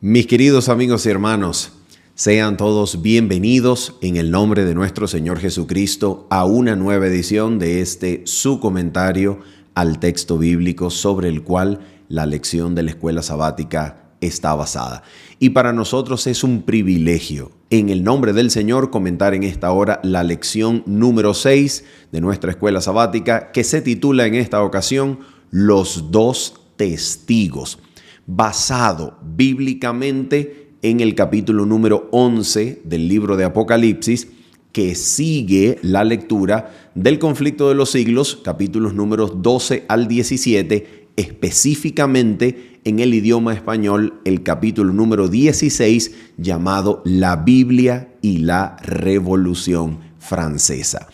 Mis queridos amigos y hermanos, sean todos bienvenidos en el nombre de nuestro Señor Jesucristo a una nueva edición de su comentario al texto bíblico sobre el cual la lección de la escuela sabática está basada. Y para nosotros es un privilegio, en el nombre del Señor, comentar en esta hora la lección número 6 de nuestra escuela sabática, que se titula en esta ocasión Los dos testigos, basado bíblicamente en el capítulo número 11 del libro de Apocalipsis, que sigue la lectura del conflicto de los siglos, capítulos números 12 al 17, específicamente en el idioma español, el capítulo número 16, llamado La Biblia y la Revolución Francesa.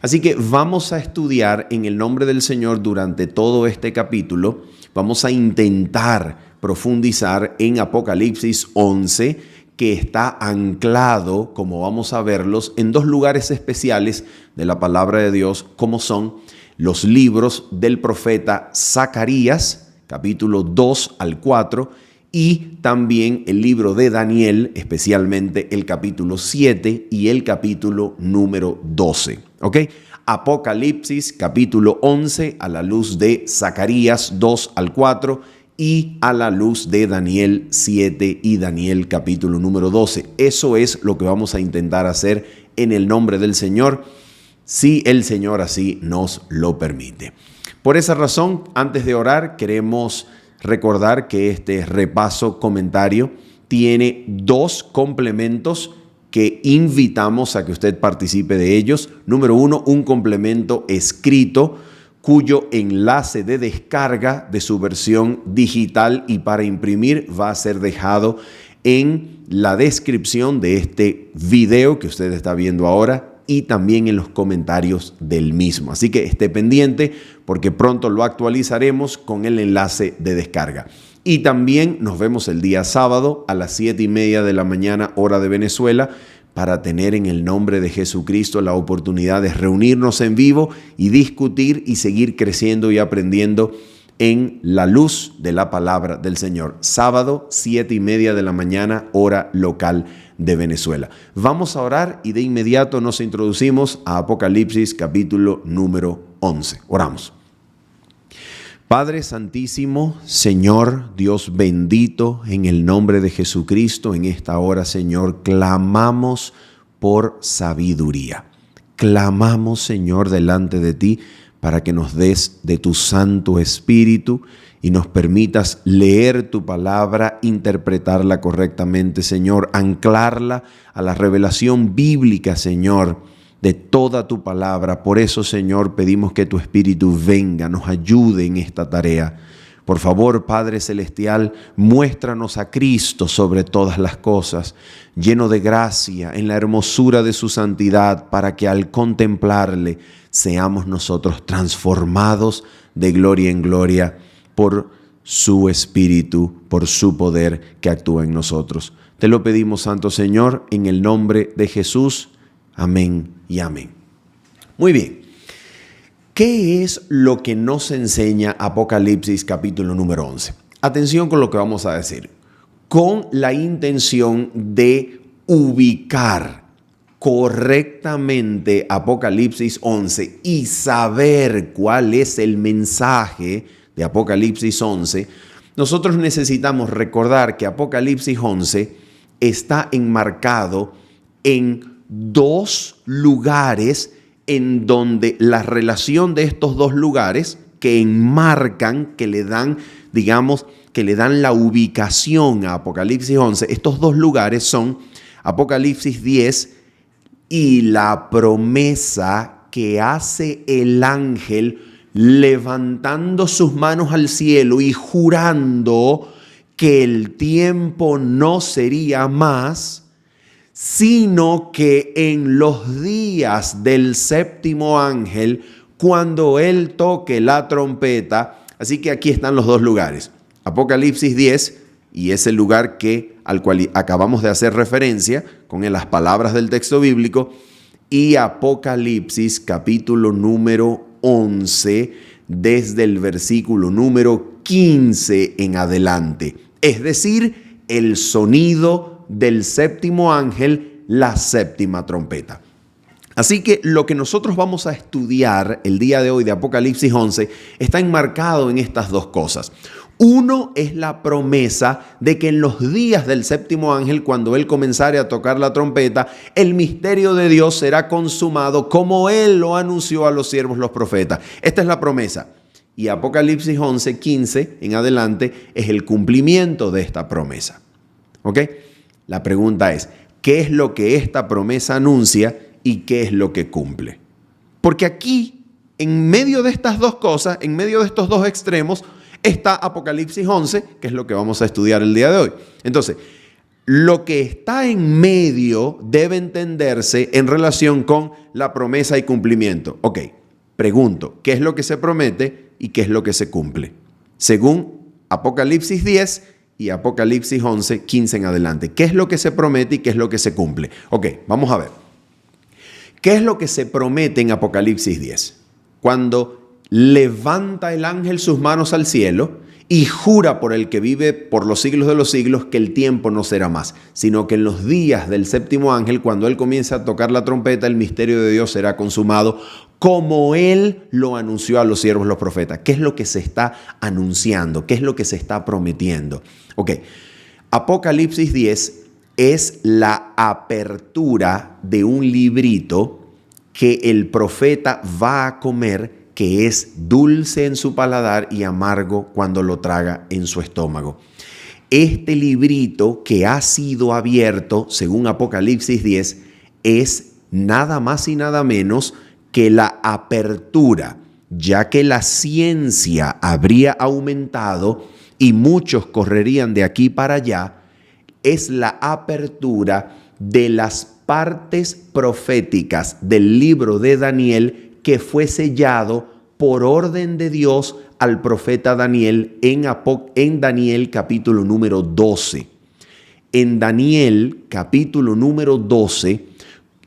Así que vamos a estudiar en el nombre del Señor durante todo este capítulo. Vamos a intentar profundizar en Apocalipsis 11, que está anclado, como vamos a verlos, en dos lugares especiales de la palabra de Dios, como son los libros del profeta Zacarías, capítulo 2 al 4, y también el libro de Daniel, especialmente el capítulo 7 y el capítulo número 12. ¿Ok? Apocalipsis, capítulo 11, a la luz de Zacarías 2 al 4 y a la luz de Daniel 7 y Daniel capítulo número 12. Eso es lo que vamos a intentar hacer en el nombre del Señor, si el Señor así nos lo permite. Por esa razón, antes de orar, queremos recordar que este repaso comentario tiene dos complementos que invitamos a que usted participe de ellos. Número uno, un complemento escrito cuyo enlace de descarga de su versión digital y para imprimir va a ser dejado en la descripción de este video que usted está viendo ahora y también en los comentarios del mismo. Así que esté pendiente porque pronto lo actualizaremos con el enlace de descarga. Y también nos vemos el día sábado a las 7:30 de la mañana, hora de Venezuela, para tener en el nombre de Jesucristo la oportunidad de reunirnos en vivo y discutir y seguir creciendo y aprendiendo en la luz de la palabra del Señor. Sábado, 7:30 de la mañana, hora local de Venezuela. Vamos a orar y de inmediato nos introducimos a Apocalipsis capítulo número 11. Oramos. Padre Santísimo, Señor, Dios bendito, en el nombre de Jesucristo, en esta hora, Señor, clamamos por sabiduría. Clamamos, Señor, delante de ti para que nos des de tu Santo Espíritu y nos permitas leer tu palabra, interpretarla correctamente, Señor, anclarla a la revelación bíblica, Señor, de toda tu palabra. Por eso, Señor, pedimos que tu Espíritu venga, nos ayude en esta tarea. Por favor, Padre Celestial, muéstranos a Cristo sobre todas las cosas, lleno de gracia, en la hermosura de su santidad, para que al contemplarle seamos nosotros transformados de gloria en gloria por su Espíritu, por su poder que actúa en nosotros. Te lo pedimos, Santo Señor, en el nombre de Jesús. Amén y amén. Muy bien. ¿Qué es lo que nos enseña Apocalipsis capítulo número 11? Atención con lo que vamos a decir. Con la intención de ubicar correctamente Apocalipsis 11 y saber cuál es el mensaje de Apocalipsis 11, nosotros necesitamos recordar que Apocalipsis 11 está enmarcado en dos lugares en donde la relación de estos dos lugares que enmarcan, que le dan, digamos, que le dan la ubicación a Apocalipsis 11, estos dos lugares son Apocalipsis 10 y la promesa que hace el ángel levantando sus manos al cielo y jurando que el tiempo no sería más, sino que en los días del séptimo ángel, cuando él toque la trompeta. Así que aquí están los dos lugares. Apocalipsis 10, y es el lugar al cual acabamos de hacer referencia con las palabras del texto bíblico, y Apocalipsis capítulo número 11, desde el versículo número 15 en adelante. Es decir, el sonido del séptimo ángel, la séptima trompeta. Así que lo que nosotros vamos a estudiar el día de hoy de Apocalipsis 11 está enmarcado en estas dos cosas. Uno es la promesa de que en los días del séptimo ángel, cuando él comenzare a tocar la trompeta, el misterio de Dios será consumado como él lo anunció a los siervos, los profetas. Esta es la promesa. Y Apocalipsis 11, 15 en adelante es el cumplimiento de esta promesa. ¿Ok? La pregunta es, ¿qué es lo que esta promesa anuncia y qué es lo que cumple? Porque aquí, en medio de estas dos cosas, en medio de estos dos extremos, está Apocalipsis 11, que es lo que vamos a estudiar el día de hoy. Entonces, lo que está en medio debe entenderse en relación con la promesa y cumplimiento. Ok, pregunto, ¿qué es lo que se promete y qué es lo que se cumple? Según Apocalipsis 10 y Apocalipsis 11, 15 en adelante. ¿Qué es lo que se promete y qué es lo que se cumple? Ok, vamos a ver. ¿Qué es lo que se promete en Apocalipsis 10? Cuando levanta el ángel sus manos al cielo y jura por el que vive por los siglos de los siglos que el tiempo no será más, sino que en los días del séptimo ángel, cuando él comienza a tocar la trompeta, el misterio de Dios será consumado como él lo anunció a los siervos, los profetas. ¿Qué es lo que se está anunciando? ¿Qué es lo que se está prometiendo? Ok, Apocalipsis 10 es la apertura de un librito que el profeta va a comer, que es dulce en su paladar y amargo cuando lo traga en su estómago. Este librito que ha sido abierto, según Apocalipsis 10, es nada más y nada menos que la apertura, ya que la ciencia habría aumentado y muchos correrían de aquí para allá, es la apertura de las partes proféticas del libro de Daniel que fue sellado por orden de Dios al profeta Daniel en Daniel capítulo número 12. En Daniel capítulo número 12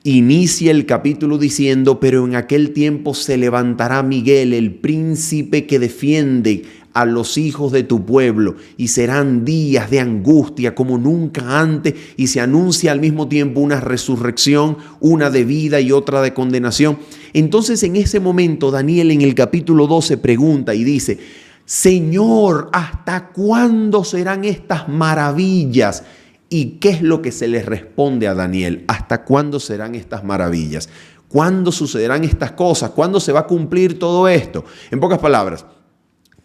inicia el capítulo diciendo: pero en aquel tiempo se levantará Miguel, el príncipe que defiende a los hijos de tu pueblo, y serán días de angustia como nunca antes, y se anuncia al mismo tiempo una resurrección, una de vida y otra de condenación. Entonces en ese momento Daniel en el capítulo 12 pregunta y dice: Señor, ¿hasta cuándo serán estas maravillas? ¿Y qué es lo que se les responde a Daniel? ¿Hasta cuándo serán estas maravillas? ¿Cuándo sucederán estas cosas? ¿Cuándo se va a cumplir todo esto? En pocas palabras,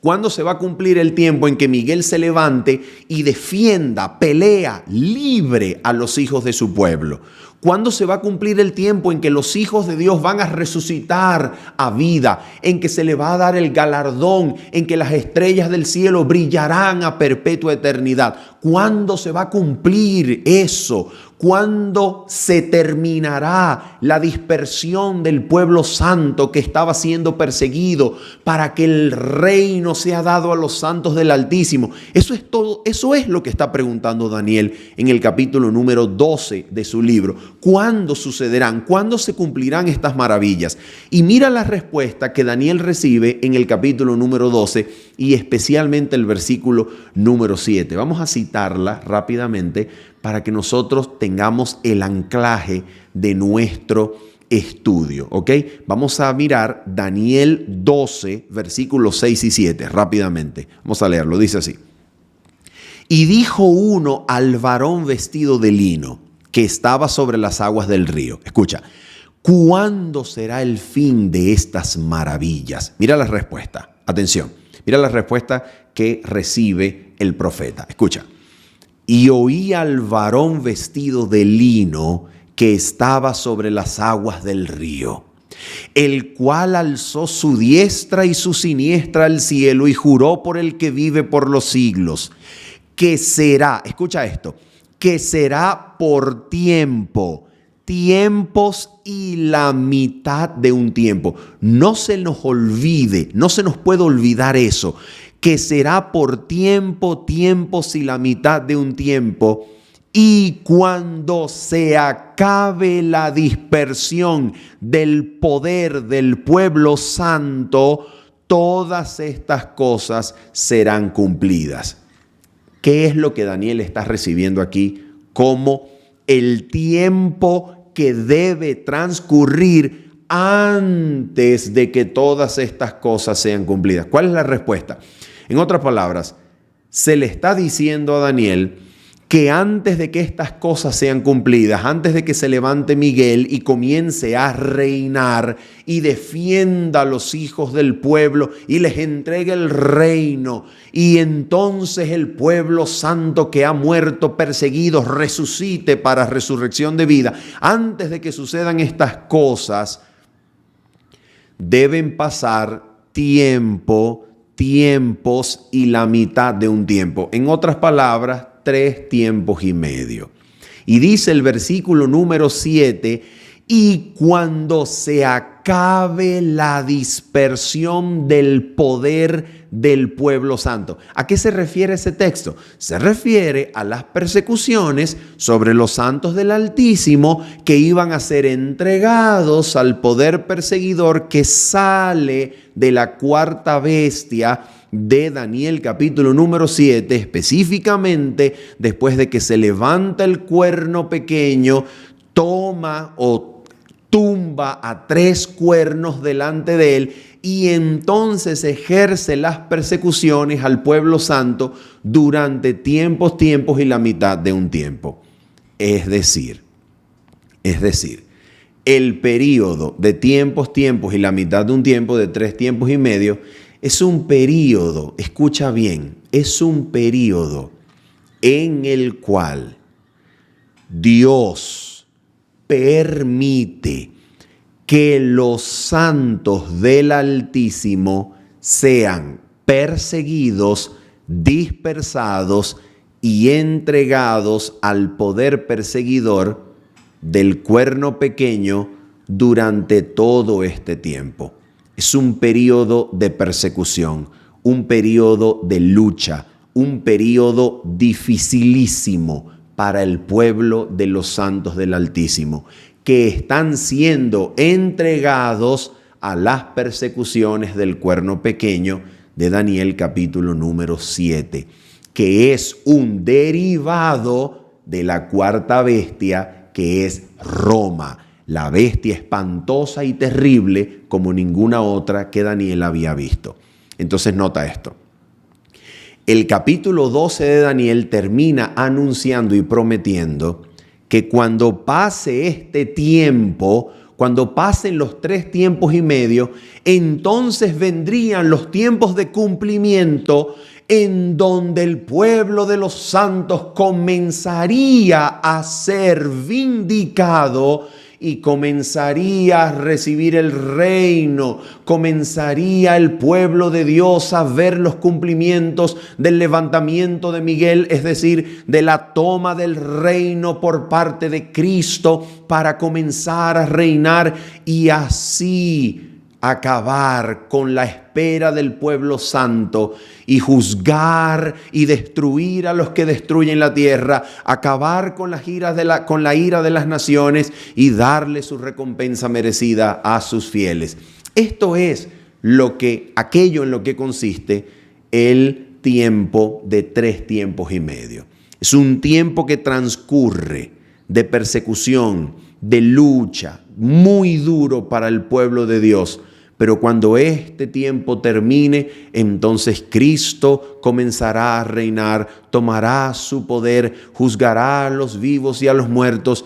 ¿cuándo se va a cumplir el tiempo en que Miguel se levante y defienda, pelea libre a los hijos de su pueblo? ¿Cuándo se va a cumplir el tiempo en que los hijos de Dios van a resucitar a vida, en que se le va a dar el galardón, en que las estrellas del cielo brillarán a perpetua eternidad? ¿Cuándo se va a cumplir eso? ¿Cuándo se terminará la dispersión del pueblo santo que estaba siendo perseguido para que el reino sea dado a los santos del Altísimo? Eso es todo, eso es lo que está preguntando Daniel en el capítulo número 12 de su libro. ¿Cuándo sucederán? ¿Cuándo se cumplirán estas maravillas? Y mira la respuesta que Daniel recibe en el capítulo número 12 y especialmente el versículo número 7. Vamos a citarla rápidamente para que nosotros tengamos el anclaje de nuestro estudio, ¿ok? Vamos a mirar Daniel 12, versículos 6 y 7, rápidamente. Vamos a leerlo, dice así: Y dijo uno al varón vestido de lino que estaba sobre las aguas del río. Escucha, ¿cuándo será el fin de estas maravillas? Mira la respuesta, atención, mira la respuesta que recibe el profeta. Escucha. Y oí al varón vestido de lino que estaba sobre las aguas del río, el cual alzó su diestra y su siniestra al cielo y juró por el que vive por los siglos, que será, escucha esto, que será por tiempo, tiempos y la mitad de un tiempo. No se nos olvide, no se nos puede olvidar eso, que será por tiempo, tiempos y la mitad de un tiempo. Y cuando se acabe la dispersión del poder del pueblo santo, todas estas cosas serán cumplidas. ¿Qué es lo que Daniel está recibiendo aquí como el tiempo que debe transcurrir antes de que todas estas cosas sean cumplidas? ¿Cuál es la respuesta? En otras palabras, se le está diciendo a Daniel que antes de que estas cosas sean cumplidas, antes de que se levante Miguel y comience a reinar y defienda a los hijos del pueblo y les entregue el reino, y entonces el pueblo santo que ha muerto, perseguido, resucite para resurrección de vida, antes de que sucedan estas cosas, deben pasar tiempos y la mitad de un tiempo. En otras palabras, 3 tiempos y medio. Y dice el versículo número 7, y cuando se acabe la dispersión del poder del pueblo santo. ¿A qué se refiere ese texto? Se refiere a las persecuciones sobre los santos del Altísimo que iban a ser entregados al poder perseguidor que sale de la cuarta bestia de Daniel capítulo número 7, específicamente después de que se levanta el cuerno pequeño, toma o tumba a 3 cuernos delante de él y entonces ejerce las persecuciones al pueblo santo durante tiempos y la mitad de un tiempo. Es decir, el periodo de tiempos y la mitad de un tiempo, de 3 tiempos y medio, es un periodo, escucha bien, es un periodo en el cual Dios permite que los santos del Altísimo sean perseguidos, dispersados y entregados al poder perseguidor del cuerno pequeño durante todo este tiempo. Es un periodo de persecución, un periodo de lucha, un periodo dificilísimo para el pueblo de los santos del Altísimo, que están siendo entregados a las persecuciones del cuerno pequeño de Daniel capítulo número 7, que es un derivado de la cuarta bestia, que es Roma, la bestia espantosa y terrible como ninguna otra que Daniel había visto. Entonces nota esto. El capítulo 12 de Daniel termina anunciando y prometiendo que cuando pase este tiempo, cuando pasen los 3 tiempos y medio, entonces vendrían los tiempos de cumplimiento en donde el pueblo de los santos comenzaría a ser vindicado y comenzaría a recibir el reino, comenzaría el pueblo de Dios a ver los cumplimientos del levantamiento de Miguel, es decir, de la toma del reino por parte de Cristo para comenzar a reinar y así acabar con la espera del pueblo santo y juzgar y destruir a los que destruyen la tierra, acabar con la ira de las naciones y darle su recompensa merecida a sus fieles. Esto es aquello en lo que consiste el tiempo de 3 tiempos y medio. Es un tiempo que transcurre de persecución, de lucha, muy duro para el pueblo de Dios. Pero cuando este tiempo termine, entonces Cristo comenzará a reinar, tomará su poder, juzgará a los vivos y a los muertos,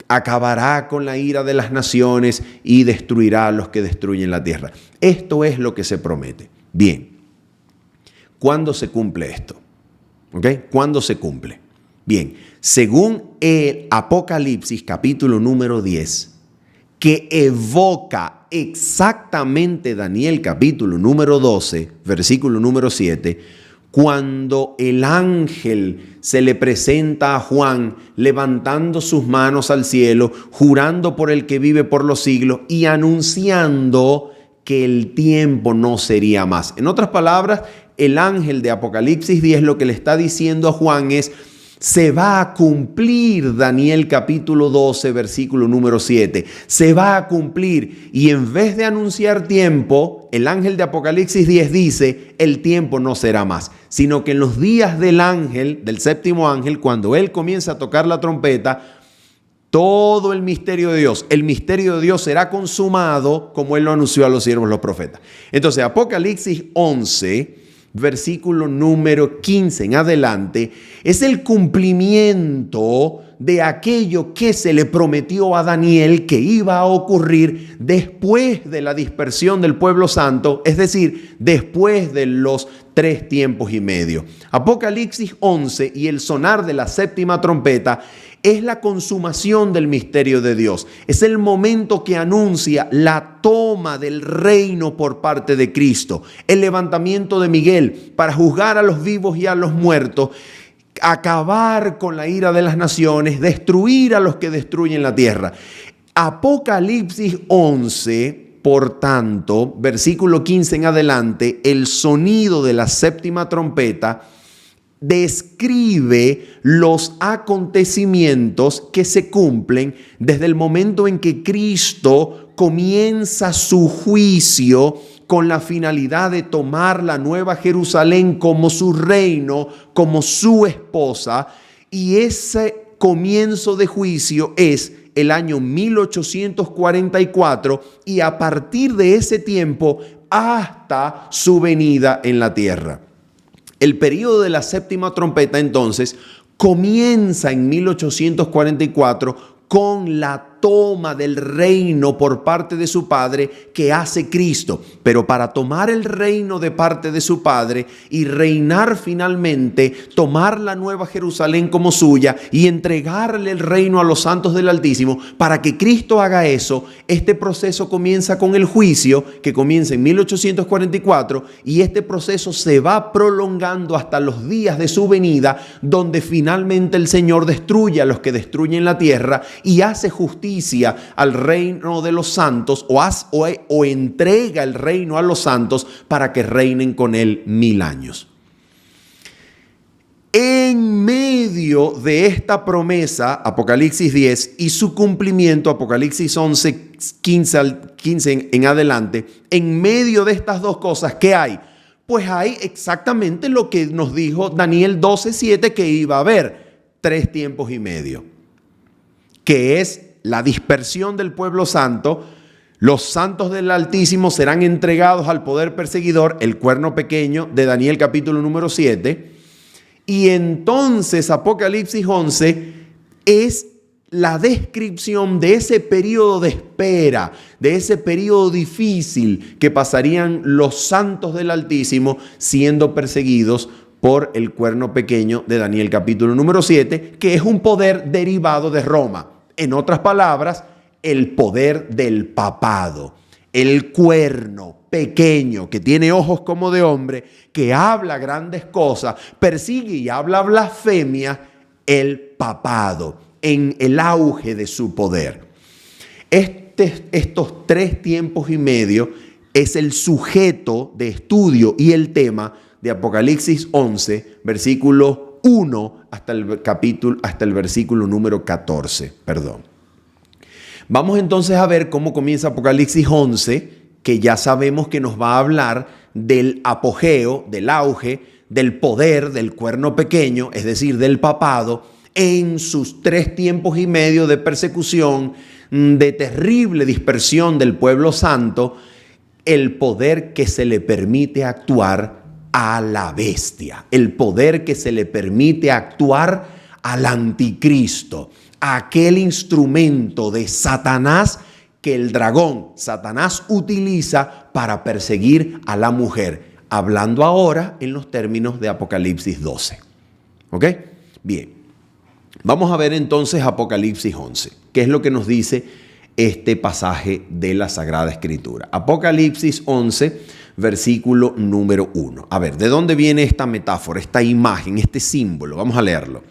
acabará con la ira de las naciones y destruirá a los que destruyen la tierra. Esto es lo que se promete. Bien, ¿cuándo se cumple esto? ¿Ok? ¿Cuándo se cumple? Bien, según el Apocalipsis capítulo número 10, que evoca exactamente Daniel capítulo número 12, versículo número 7, cuando el ángel se le presenta a Juan levantando sus manos al cielo, jurando por el que vive por los siglos y anunciando que el tiempo no sería más. En otras palabras, el ángel de Apocalipsis 10 lo que le está diciendo a Juan es: Se va a cumplir Daniel capítulo 12, versículo número 7. Se va a cumplir. Y en vez de anunciar tiempo, el ángel de Apocalipsis 10 dice, el tiempo no será más. Sino que en los días del ángel, del séptimo ángel, cuando él comienza a tocar la trompeta, todo el misterio de Dios será consumado como él lo anunció a los siervos, los profetas. Entonces, Apocalipsis 11, versículo número 15 en adelante, es el cumplimiento de aquello que se le prometió a Daniel que iba a ocurrir después de la dispersión del pueblo santo, es decir, después de los 3 tiempos y medio. Apocalipsis 11 y el sonar de la séptima trompeta es la consumación del misterio de Dios. Es el momento que anuncia la toma del reino por parte de Cristo, el levantamiento de Miguel para juzgar a los vivos y a los muertos, acabar con la ira de las naciones, destruir a los que destruyen la tierra. Apocalipsis 11, por tanto, versículo 15 en adelante, el sonido de la séptima trompeta describe los acontecimientos que se cumplen desde el momento en que Cristo comienza su juicio con la finalidad de tomar la nueva Jerusalén como su reino, como su esposa, y ese comienzo de juicio es el año 1844 y a partir de ese tiempo hasta su venida en la tierra. El periodo de la séptima trompeta entonces comienza en 1844 con la toma del reino por parte de su Padre que hace Cristo. Pero para tomar el reino de parte de su Padre y reinar finalmente, tomar la nueva Jerusalén como suya y entregarle el reino a los santos del Altísimo, para que Cristo haga eso, este proceso comienza con el juicio que comienza en 1844 y este proceso se va prolongando hasta los días de su venida, donde finalmente el Señor destruye a los que destruyen la tierra y hace justicia al reino de los santos o entrega el reino a los santos para que reinen con él 1000 años. En medio de esta promesa, Apocalipsis 10 y su cumplimiento, Apocalipsis 11, 15 en adelante, en medio de estas dos cosas, ¿qué hay? Pues hay exactamente lo que nos dijo Daniel 12:7 que iba a haber, 3 tiempos y medio, que es la dispersión del pueblo santo. Los santos del Altísimo serán entregados al poder perseguidor, el cuerno pequeño de Daniel capítulo número 7. Y entonces Apocalipsis 11 es la descripción de ese periodo de espera, de ese periodo difícil que pasarían los santos del Altísimo siendo perseguidos por el cuerno pequeño de Daniel capítulo número 7, que es un poder derivado de Roma. En otras palabras, el poder del papado, el cuerno pequeño que tiene ojos como de hombre, que habla grandes cosas, persigue y habla blasfemia, el papado en el auge de su poder. Estos 3 tiempos y medio es el sujeto de estudio y el tema de Apocalipsis 11, versículo 1 hasta el versículo número 14, Vamos entonces a ver cómo comienza Apocalipsis 11, que ya sabemos que nos va a hablar del apogeo, del auge, del poder del cuerno pequeño, es decir, del papado, en sus 3 tiempos y medio de persecución, de terrible dispersión del pueblo santo, el poder que se le permite actuar a la bestia, el poder que se le permite actuar al anticristo, aquel instrumento de Satanás que el dragón, Satanás, utiliza para perseguir a la mujer, hablando ahora en los términos de Apocalipsis 12. ¿Ok? Bien, vamos a ver entonces Apocalipsis 11, qué es lo que nos dice este pasaje de la Sagrada Escritura. Apocalipsis 11, versículo número 1. A ver, ¿de dónde viene esta metáfora, esta imagen, este símbolo? Vamos a leerlo.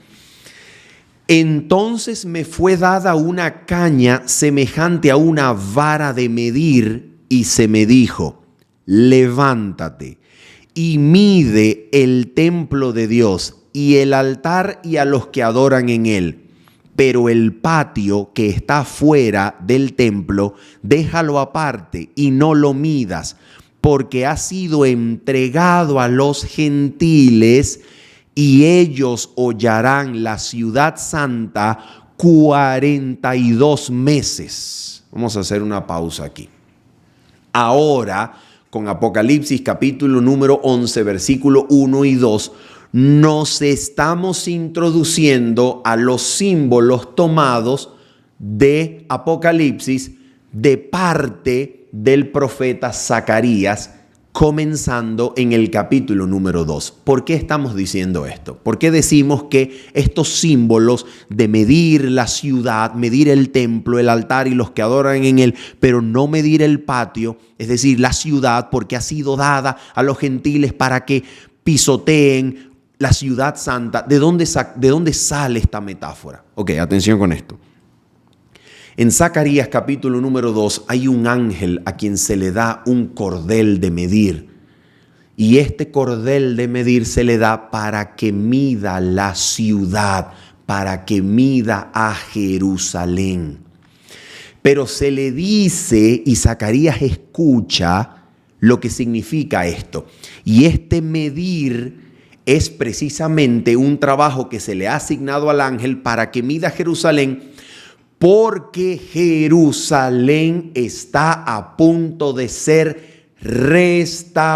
Entonces me fue dada una caña semejante a una vara de medir y se me dijo, levántate y mide el templo de Dios y el altar y a los que adoran en él. Pero el patio que está fuera del templo, déjalo aparte y no lo midas, porque ha sido entregado a los gentiles y ellos hollarán la ciudad santa 42 meses. Vamos a hacer una pausa aquí. Ahora, con Apocalipsis capítulo número 11, versículo 1 y 2, nos estamos introduciendo a los símbolos tomados de Apocalipsis de parte del profeta Zacarías, comenzando en el capítulo número 2. ¿Por qué estamos diciendo esto? ¿Por qué decimos que estos símbolos de medir la ciudad, medir el templo, el altar y los que adoran en él, pero no medir el patio, es decir, la ciudad, porque ha sido dada a los gentiles para que pisoteen la ciudad santa? ¿De dónde sale esta metáfora? Ok, atención con esto. En Zacarías capítulo número 2 hay un ángel a quien se le da un cordel de medir. Y este cordel de medir se le da para que mida la ciudad, para que mida a Jerusalén. Pero se le dice, y Zacarías escucha lo que significa esto. Y este medir es precisamente un trabajo que se le ha asignado al ángel para que mida Jerusalén, porque Jerusalén está a punto de ser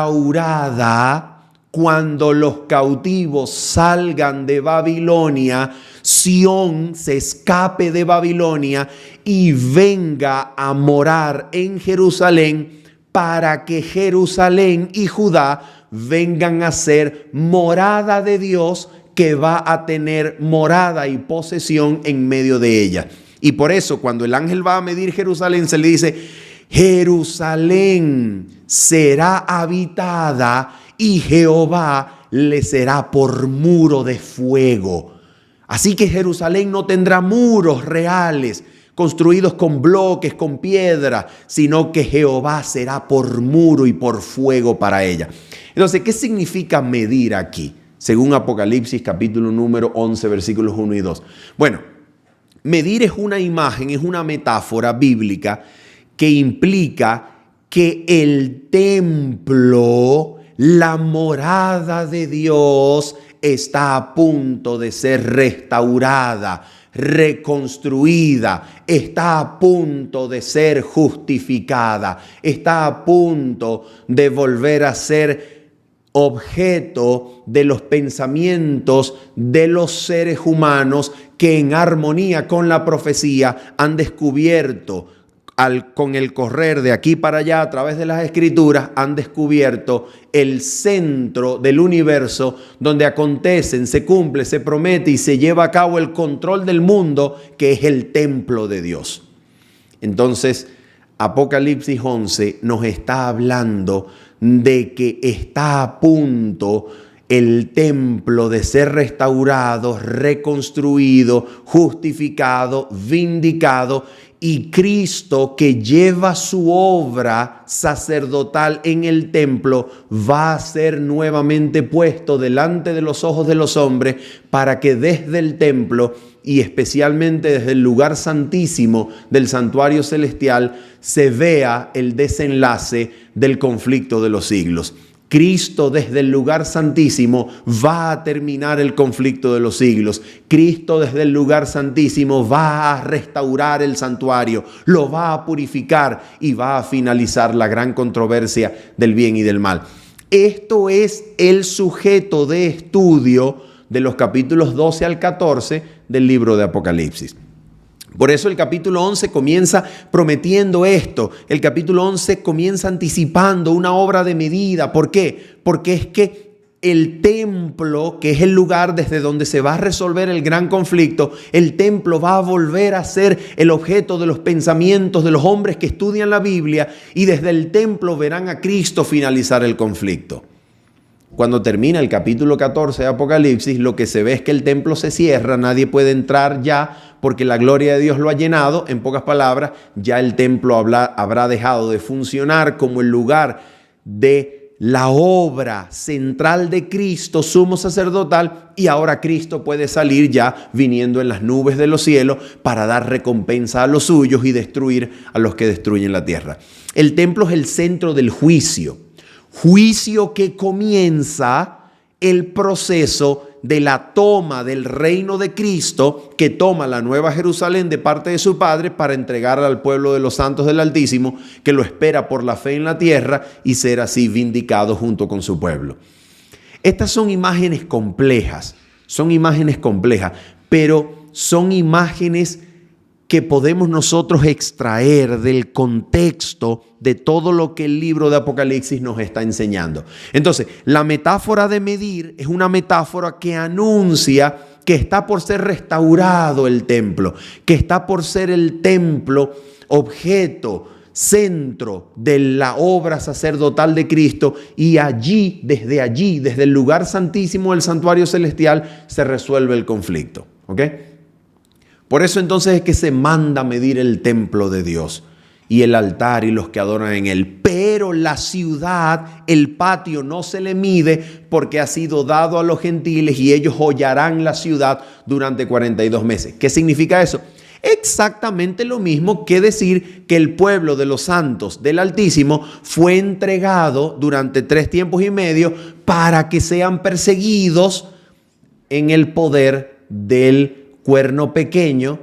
restaurada cuando los cautivos salgan de Babilonia, Sión se escape de Babilonia y venga a morar en Jerusalén, para que Jerusalén y Judá vengan a ser morada de Dios, que va a tener morada y posesión en medio de ella. Y por eso cuando el ángel va a medir Jerusalén se le dice: Jerusalén será habitada y Jehová le será por muro de fuego. Así que Jerusalén no tendrá muros reales construidos con bloques, con piedra, sino que Jehová será por muro y por fuego para ella. Entonces, ¿qué significa medir aquí? Según Apocalipsis capítulo número 11, versículos 1 y 2. Bueno, medir es una imagen, es una metáfora bíblica que implica que el templo, la morada de Dios, está a punto de ser restaurada, reconstruida, está a punto de ser justificada, está a punto de volver a ser objeto de los pensamientos de los seres humanos que en armonía con la profecía han descubierto, con el correr de aquí para allá a través de las escrituras, han descubierto el centro del universo donde acontecen, se cumple, se promete y se lleva a cabo el control del mundo, que es el templo de Dios. Entonces, Apocalipsis 11 nos está hablando de que está a punto el templo de ser restaurado, reconstruido, justificado, vindicado, y Cristo, que lleva su obra sacerdotal en el templo, va a ser nuevamente puesto delante de los ojos de los hombres, para que desde el templo y especialmente desde el lugar santísimo del santuario celestial se vea el desenlace del conflicto de los siglos. Cristo desde el lugar santísimo va a terminar el conflicto de los siglos. Cristo desde el lugar santísimo va a restaurar el santuario, lo va a purificar y va a finalizar la gran controversia del bien y del mal. Esto es el sujeto de estudio de los capítulos 12 al 14 del libro de Apocalipsis. Por eso el capítulo 11 comienza prometiendo esto. El capítulo 11 comienza anticipando una obra de medida. ¿Por qué? Porque es que el templo, que es el lugar desde donde se va a resolver el gran conflicto, el templo va a volver a ser el objeto de los pensamientos de los hombres que estudian la Biblia, y desde el templo verán a Cristo finalizar el conflicto. Cuando termina el capítulo 14 de Apocalipsis, lo que se ve es que el templo se cierra, nadie puede entrar ya porque la gloria de Dios lo ha llenado. En pocas palabras, ya el templo habrá dejado de funcionar como el lugar de la obra central de Cristo, sumo sacerdotal, y ahora Cristo puede salir ya viniendo en las nubes de los cielos para dar recompensa a los suyos y destruir a los que destruyen la tierra. El templo es el centro del juicio que comienza el proceso de la toma del reino de Cristo, que toma la Nueva Jerusalén de parte de su Padre para entregarla al pueblo de los santos del Altísimo, que lo espera por la fe en la tierra y ser así vindicado junto con su pueblo. Estas son imágenes complejas, pero son imágenes que podemos nosotros extraer del contexto de todo lo que el libro de Apocalipsis nos está enseñando. Entonces, la metáfora de medir es una metáfora que anuncia que está por ser restaurado el templo, que está por ser el templo objeto, centro de la obra sacerdotal de Cristo, y desde el lugar santísimo del santuario celestial se resuelve el conflicto. ¿Ok? Por eso entonces es que se manda medir el templo de Dios y el altar y los que adoran en él. Pero la ciudad, el patio, no se le mide porque ha sido dado a los gentiles y ellos hollarán la ciudad durante 42 meses. ¿Qué significa eso? Exactamente lo mismo que decir que el pueblo de los santos del Altísimo fue entregado durante 3 tiempos y medio para que sean perseguidos en el poder del cuerno pequeño,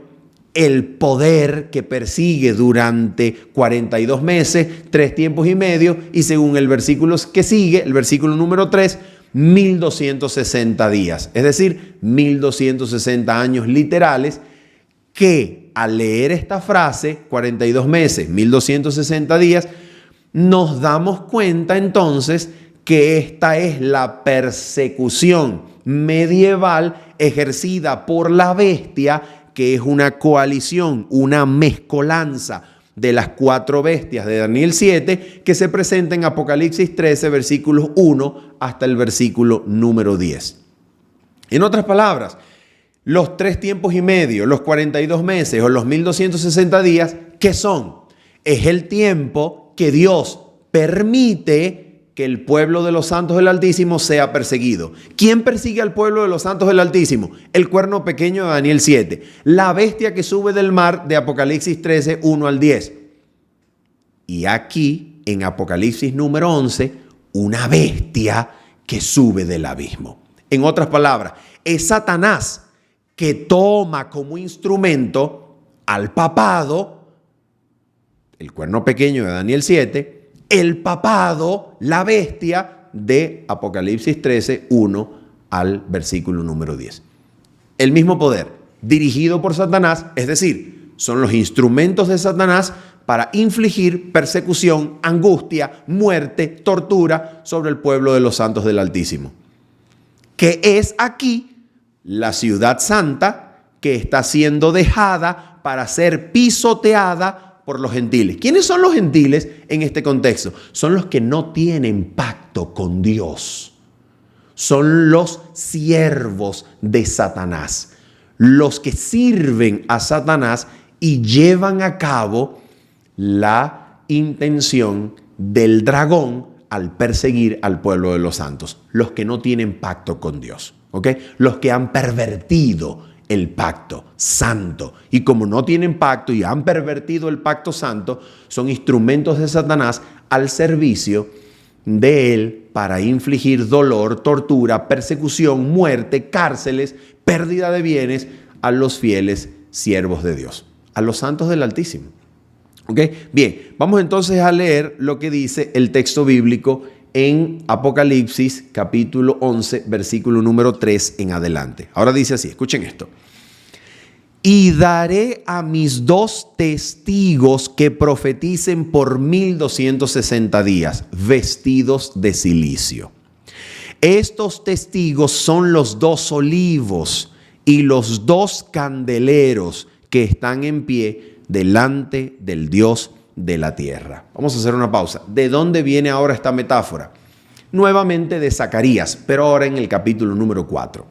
el poder que persigue durante 42 meses, 3 tiempos y medio, y según el versículo que sigue, el versículo número 3, 1260 días, es decir, 1260 años literales, que al leer esta frase, 42 meses, 1260 días, nos damos cuenta entonces que esta es la persecución medieval ejercida por la bestia, que es una coalición, una mezcolanza de las 4 bestias de Daniel 7, que se presenta en Apocalipsis 13, versículos 1 hasta el versículo número 10. En otras palabras, los 3 tiempos y medio, los 42 meses o los 1260 días, ¿qué son? Es el tiempo que Dios permite que el pueblo de los santos del Altísimo sea perseguido. ¿Quién persigue al pueblo de los santos del Altísimo? El cuerno pequeño de Daniel 7. La bestia que sube del mar de Apocalipsis 13, 1 al 10. Y aquí, en Apocalipsis número 11, una bestia que sube del abismo. En otras palabras, es Satanás que toma como instrumento al papado, el cuerno pequeño de Daniel 7, el papado, la bestia de Apocalipsis 13, 1 al versículo número 10. El mismo poder, dirigido por Satanás, es decir, son los instrumentos de Satanás para infligir persecución, angustia, muerte, tortura sobre el pueblo de los santos del Altísimo. Que es aquí la ciudad santa que está siendo dejada para ser pisoteada por los gentiles. ¿Quiénes son los gentiles en este contexto? Son los que no tienen pacto con Dios. Son los siervos de Satanás. Los que sirven a Satanás y llevan a cabo la intención del dragón al perseguir al pueblo de los santos. Los que no tienen pacto con Dios. ¿Ok? Los que han pervertido el pacto santo. Y como no tienen pacto y han pervertido el pacto santo, son instrumentos de Satanás al servicio de él para infligir dolor, tortura, persecución, muerte, cárceles, pérdida de bienes a los fieles siervos de Dios, a los santos del Altísimo. ¿Ok? Bien, vamos entonces a leer lo que dice el texto bíblico en Apocalipsis capítulo 11, versículo número 3 en adelante. Ahora dice así, escuchen esto. Y daré a mis 2 testigos que profeticen por 1260 días, vestidos de cilicio. Estos testigos son los 2 olivos y los 2 candeleros que están en pie delante del Dios de la tierra. Vamos a hacer una pausa. ¿De dónde viene ahora esta metáfora? Nuevamente de Zacarías, pero ahora en el capítulo número 4.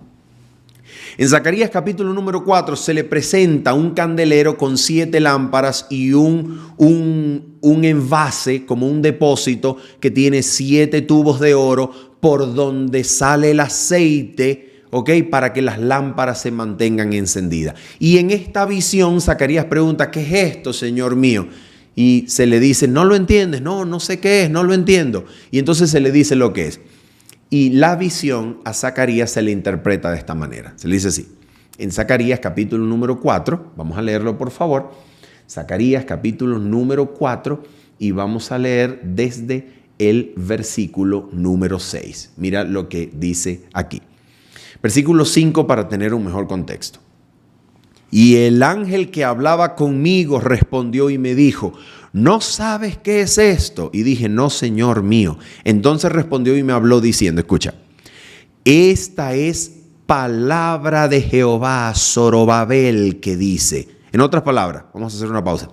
En Zacarías capítulo número 4 se le presenta un candelero con 7 lámparas y un envase como un depósito que tiene 7 tubos de oro por donde sale el aceite, ¿ok? Para que las lámparas se mantengan encendidas. Y en esta visión Zacarías pregunta, ¿qué es esto, Señor mío? Y se le dice, no lo entiendes, no sé qué es, no lo entiendo. Y entonces se le dice lo que es. Y la visión a Zacarías se le interpreta de esta manera. Se le dice así. En Zacarías capítulo número 4, vamos a leerlo por favor. Zacarías capítulo número 4 y vamos a leer desde el versículo número 6. Mira lo que dice aquí. Versículo 5 para tener un mejor contexto. Y el ángel que hablaba conmigo respondió y me dijo, ¿no sabes qué es esto? Y dije, no, Señor mío. Entonces respondió y me habló diciendo, escucha, esta es palabra de Jehová a Zorobabel que dice, en otras palabras, vamos a hacer una pausa,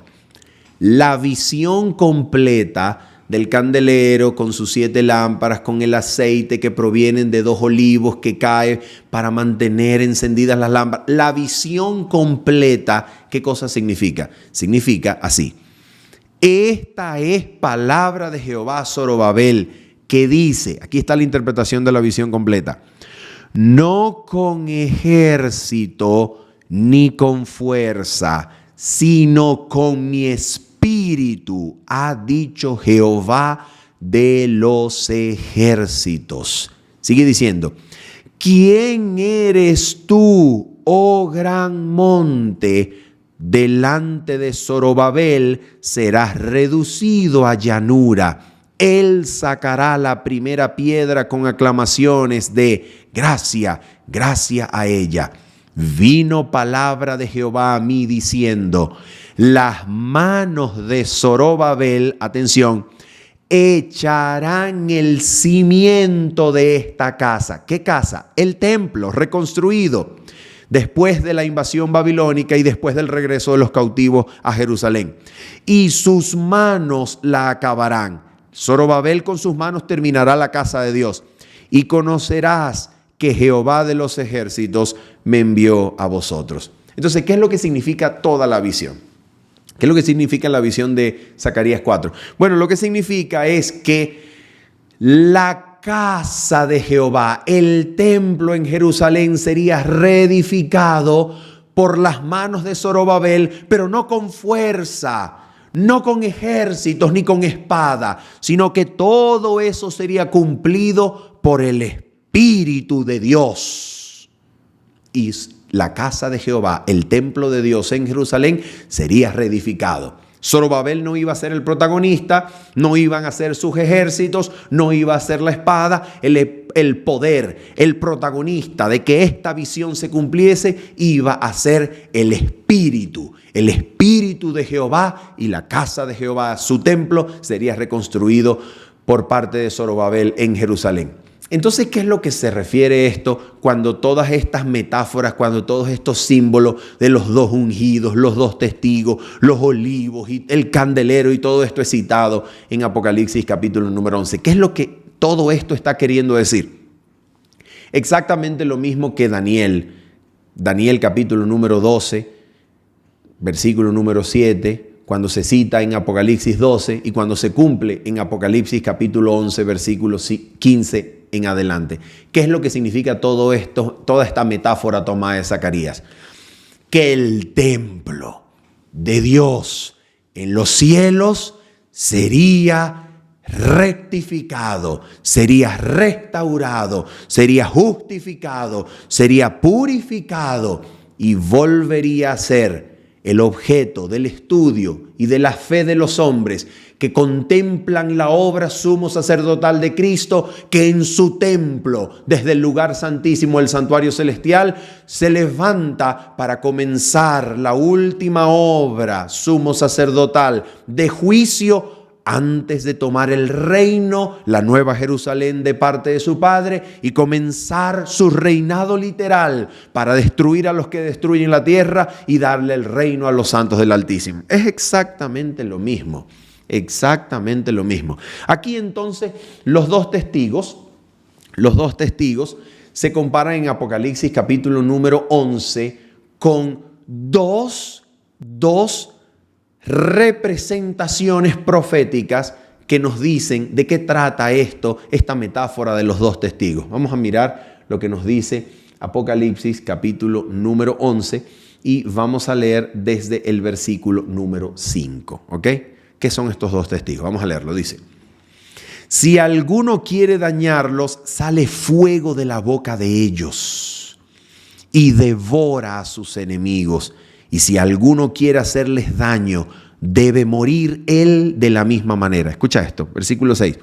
la visión completa del candelero con sus 7 lámparas, con el aceite que provienen de 2 olivos que cae para mantener encendidas las lámparas. La visión completa, ¿qué cosa significa? Significa así. Esta es palabra de Jehová a Zorobabel que dice, aquí está la interpretación de la visión completa, no con ejército ni con fuerza, sino con mi espíritu, ha dicho Jehová de los ejércitos. Sigue diciendo, ¿quién eres tú, oh gran monte? Delante de Zorobabel serás reducido a llanura. Él sacará la primera piedra con aclamaciones de gracia, gracia a ella. Vino palabra de Jehová a mí diciendo, las manos de Zorobabel, atención, echarán el cimiento de esta casa. ¿Qué casa? El templo reconstruido después de la invasión babilónica y después del regreso de los cautivos a Jerusalén. Y sus manos la acabarán. Zorobabel con sus manos terminará la casa de Dios. Y conocerás que Jehová de los ejércitos me envió a vosotros. Entonces, ¿qué es lo que significa toda la visión? ¿Qué es lo que significa la visión de Zacarías 4? Bueno, lo que significa es que la casa de Jehová, el templo en Jerusalén, sería reedificado por las manos de Zorobabel, pero no con fuerza, no con ejércitos ni con espada, sino que todo eso sería cumplido por el Espíritu de Dios. Y la casa de Jehová, el templo de Dios en Jerusalén, sería reedificado. Zorobabel no iba a ser el protagonista, no iban a ser sus ejércitos, no iba a ser la espada, el poder, el protagonista de que esta visión se cumpliese iba a ser el Espíritu de Jehová, y la casa de Jehová, su templo, sería reconstruido por parte de Zorobabel en Jerusalén. Entonces, ¿qué es lo que se refiere esto cuando todas estas metáforas, cuando todos estos símbolos de los 2 ungidos, los 2 testigos, los olivos y el candelero y todo esto es citado en Apocalipsis capítulo número 11? ¿Qué es lo que todo esto está queriendo decir? Exactamente lo mismo que Daniel capítulo número 12, versículo número 7, cuando se cita en Apocalipsis 12 y cuando se cumple en Apocalipsis capítulo 11, versículo 15 en adelante. ¿Qué es lo que significa todo esto, toda esta metáfora tomada de Zacarías? Que el templo de Dios en los cielos sería rectificado, sería restaurado, sería justificado, sería purificado y volvería a ser el objeto del estudio y de la fe de los hombres que contemplan la obra sumo sacerdotal de Cristo, que en su templo, desde el lugar santísimo, el santuario celestial, se levanta para comenzar la última obra sumo sacerdotal de juicio antes de tomar el reino, la nueva Jerusalén de parte de su Padre, y comenzar su reinado literal para destruir a los que destruyen la tierra y darle el reino a los santos del Altísimo. Es exactamente lo mismo, exactamente lo mismo. Aquí entonces los 2 testigos, los dos testigos se comparan en Apocalipsis capítulo número 11 con dos representaciones proféticas que nos dicen de qué trata esta metáfora de los dos testigos. Vamos a mirar lo que nos dice Apocalipsis capítulo número 11 y vamos a leer desde el versículo número 5. ¿Ok? ¿Qué son estos dos testigos? Vamos a leerlo. Dice: si alguno quiere dañarlos, sale fuego de la boca de ellos y devora a sus enemigos. Y si alguno quiere hacerles daño, debe morir él de la misma manera. Escucha esto, versículo 6.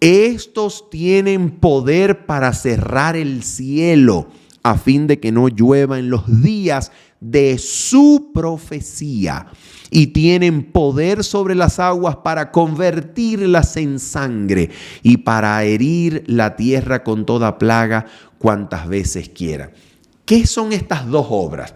Estos tienen poder para cerrar el cielo a fin de que no llueva en los días de su profecía, y tienen poder sobre las aguas para convertirlas en sangre y para herir la tierra con toda plaga cuantas veces quiera. ¿Qué son estas dos obras?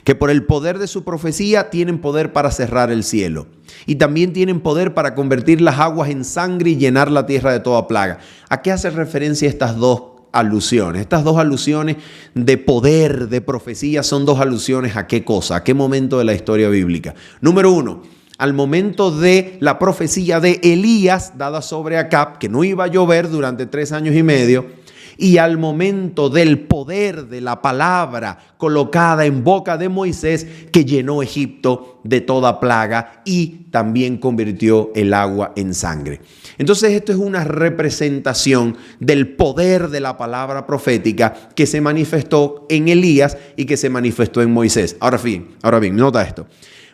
Que por el poder de su profecía tienen poder para cerrar el cielo y también tienen poder para convertir las aguas en sangre y llenar la tierra de toda plaga. ¿A qué hace referencia estas dos alusiones? Estas dos alusiones de poder, de profecía, son dos alusiones ¿a qué cosa? ¿A qué momento de la historia bíblica? Número 1, al momento de la profecía de Elías dada sobre Acab, que no iba a llover durante 3 años y medio, y al momento del poder de la palabra colocada en boca de Moisés, que llenó Egipto de toda plaga y también convirtió el agua en sangre. Entonces esto es una representación del poder de la palabra profética que se manifestó en Elías y que se manifestó en Moisés. Ahora bien, nota esto.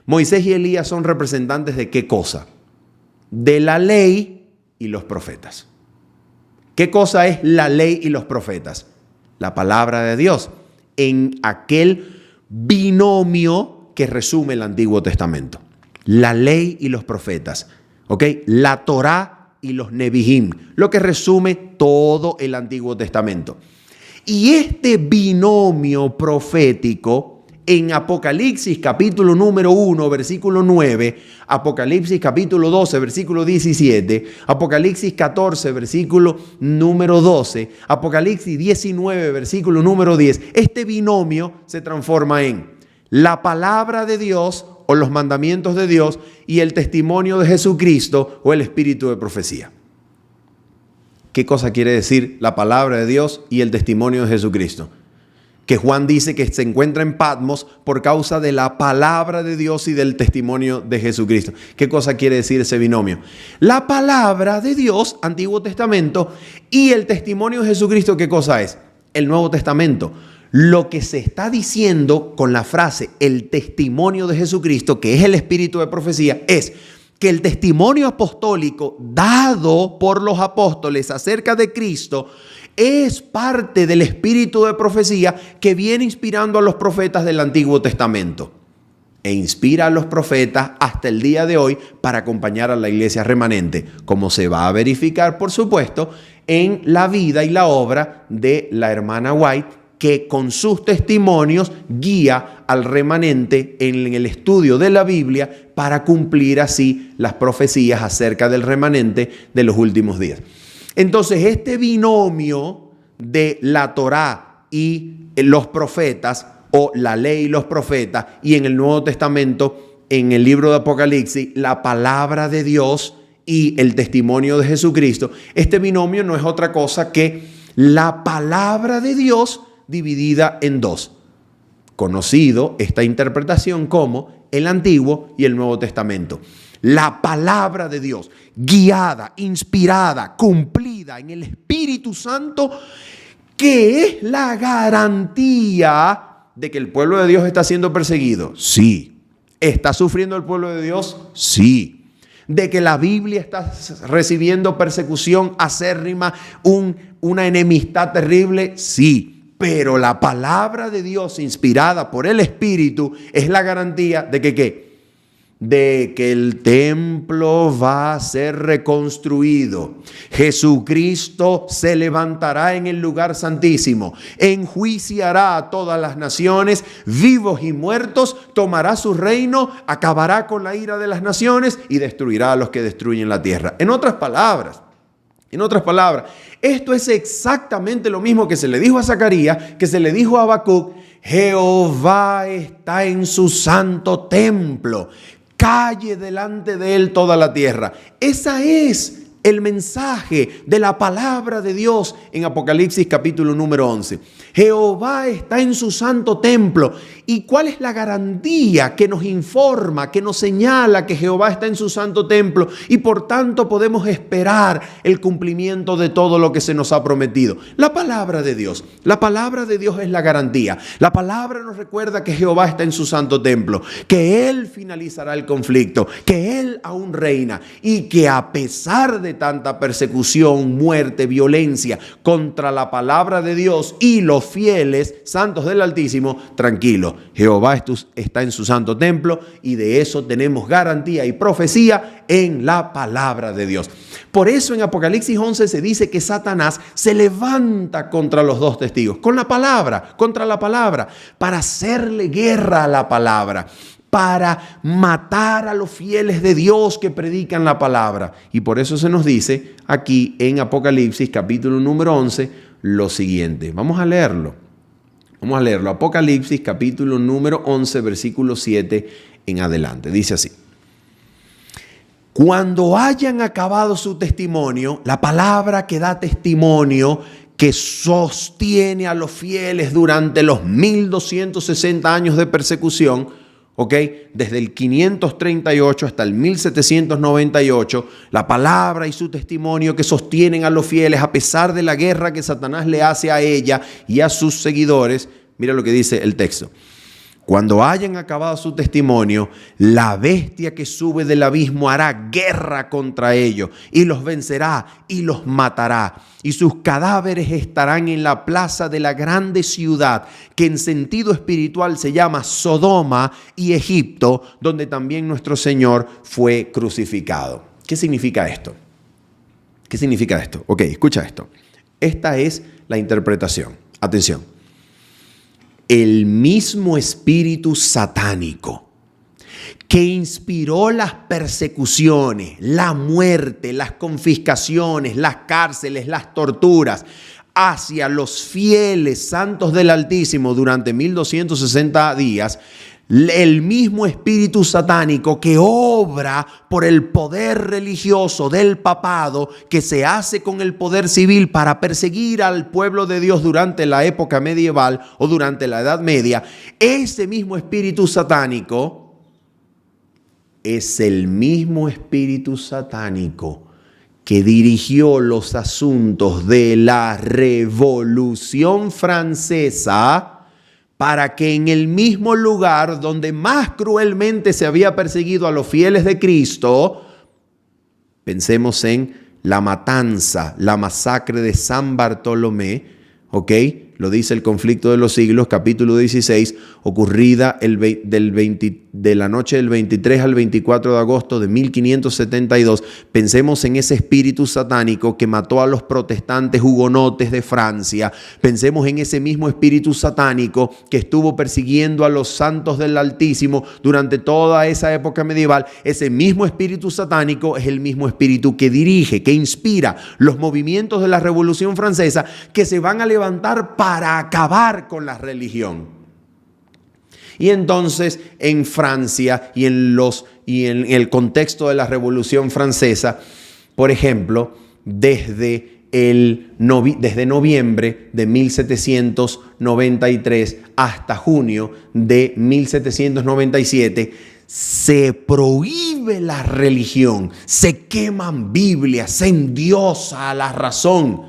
Moisés y Elías son representantes ¿de qué cosa? De la ley y los profetas. ¿Qué cosa es la ley y los profetas? La palabra de Dios en aquel binomio que resume el Antiguo Testamento. La ley y los profetas, ¿ok? La Torá y los Nebihim, lo que resume todo el Antiguo Testamento. Y este binomio profético en Apocalipsis capítulo número 1, versículo 9, Apocalipsis capítulo 12, versículo 17, Apocalipsis 14, versículo número 12, Apocalipsis 19, versículo número 10, este binomio se transforma en la palabra de Dios o los mandamientos de Dios y el testimonio de Jesucristo o el espíritu de profecía. ¿Qué cosa quiere decir la palabra de Dios y el testimonio de Jesucristo? Que Juan dice que se encuentra en Patmos por causa de la palabra de Dios y del testimonio de Jesucristo. ¿Qué cosa quiere decir ese binomio? La palabra de Dios, Antiguo Testamento, y el testimonio de Jesucristo, ¿qué cosa es? El Nuevo Testamento. Lo que se está diciendo con la frase el testimonio de Jesucristo, que es el espíritu de profecía, es que el testimonio apostólico dado por los apóstoles acerca de Cristo es parte del espíritu de profecía que viene inspirando a los profetas del Antiguo Testamento e inspira a los profetas hasta el día de hoy para acompañar a la iglesia remanente, como se va a verificar, por supuesto, en la vida y la obra de la hermana White, que con sus testimonios guía al remanente en el estudio de la Biblia para cumplir así las profecías acerca del remanente de los últimos días. Entonces, este binomio de la Torá y los profetas, o la ley y los profetas, y en el Nuevo Testamento, en el libro de Apocalipsis, la palabra de Dios y el testimonio de Jesucristo, este binomio no es otra cosa que la palabra de Dios dividida en dos. Conocido esta interpretación como el Antiguo y el Nuevo Testamento. La palabra de Dios, guiada, inspirada, cumplida en el Espíritu Santo, que es la garantía de que el pueblo de Dios está siendo perseguido. Sí. ¿Está sufriendo el pueblo de Dios? Sí. ¿De que la Biblia está recibiendo persecución acérrima, una enemistad terrible? Sí. Pero la palabra de Dios inspirada por el Espíritu es la garantía de que ¿qué? De que el templo va a ser reconstruido. Jesucristo se levantará en el lugar santísimo, enjuiciará a todas las naciones, vivos y muertos, tomará su reino, acabará con la ira de las naciones y destruirá a los que destruyen la tierra. En otras palabras, En otras palabras, esto es exactamente lo mismo que se le dijo a Zacarías, que se le dijo a Habacuc: Jehová está en su santo templo, calle delante de él toda la tierra. Esa es el mensaje de la palabra de Dios en Apocalipsis capítulo número 11. Jehová está en su santo templo. ¿Y cuál es la garantía que nos informa, que nos señala que Jehová está en su santo templo y por tanto podemos esperar el cumplimiento de todo lo que se nos ha prometido? La palabra de Dios. La palabra de Dios es la garantía. La palabra nos recuerda que Jehová está en su santo templo, que Él finalizará el conflicto, que Él aún reina y que a pesar de tanta persecución, muerte, violencia contra la palabra de Dios y los fieles santos del Altísimo, tranquilo, Jehová está en su santo templo y de eso tenemos garantía y profecía en la palabra de Dios. Por eso en Apocalipsis 11 se dice que Satanás se levanta contra los dos testigos, con la palabra, contra la palabra, para hacerle guerra a la palabra, para matar a los fieles de Dios que predican la palabra. Y por eso se nos dice aquí en Apocalipsis capítulo número 11 lo siguiente. Vamos a leerlo. Apocalipsis capítulo número 11, versículo 7 en adelante. Dice así: cuando hayan acabado su testimonio, la palabra que da testimonio, que sostiene a los fieles durante los 1260 años de persecución, ¿ok? Desde el 538 hasta el 1798, la palabra y su testimonio que sostienen a los fieles a pesar de la guerra que Satanás le hace a ella y a sus seguidores. Mira lo que dice el texto. Cuando hayan acabado su testimonio, la bestia que sube del abismo hará guerra contra ellos y los vencerá y los matará. Y sus cadáveres estarán en la plaza de la grande ciudad, que en sentido espiritual se llama Sodoma y Egipto, donde también nuestro Señor fue crucificado. ¿Qué significa esto? ¿Qué significa esto? Ok, escucha esto. Esta es la interpretación. Atención. El mismo espíritu satánico que inspiró las persecuciones, la muerte, las confiscaciones, las cárceles, las torturas hacia los fieles santos del Altísimo durante 1260 días, el mismo espíritu satánico que obra por el poder religioso del papado, que se hace con el poder civil para perseguir al pueblo de Dios durante la época medieval o durante la Edad Media, ese mismo espíritu satánico es el mismo espíritu satánico que dirigió los asuntos de la Revolución Francesa, para que en el mismo lugar donde más cruelmente se había perseguido a los fieles de Cristo, pensemos en la matanza, la masacre de San Bartolomé, ¿ok? Lo dice el Conflicto de los Siglos, capítulo 16, ocurrida de la noche del 23 al 24 de agosto de 1572. Pensemos en ese espíritu satánico que mató a los protestantes hugonotes de Francia. Pensemos en ese mismo espíritu satánico que estuvo persiguiendo a los santos del Altísimo durante toda esa época medieval. Ese mismo espíritu satánico es el mismo espíritu que dirige, que inspira los movimientos de la Revolución Francesa, que se van a levantar para acabar con la religión. Y entonces en Francia y en el contexto de la Revolución Francesa, por ejemplo, desde noviembre de 1793 hasta junio de 1797, se prohíbe la religión, se queman Biblias, se endiosa a la razón.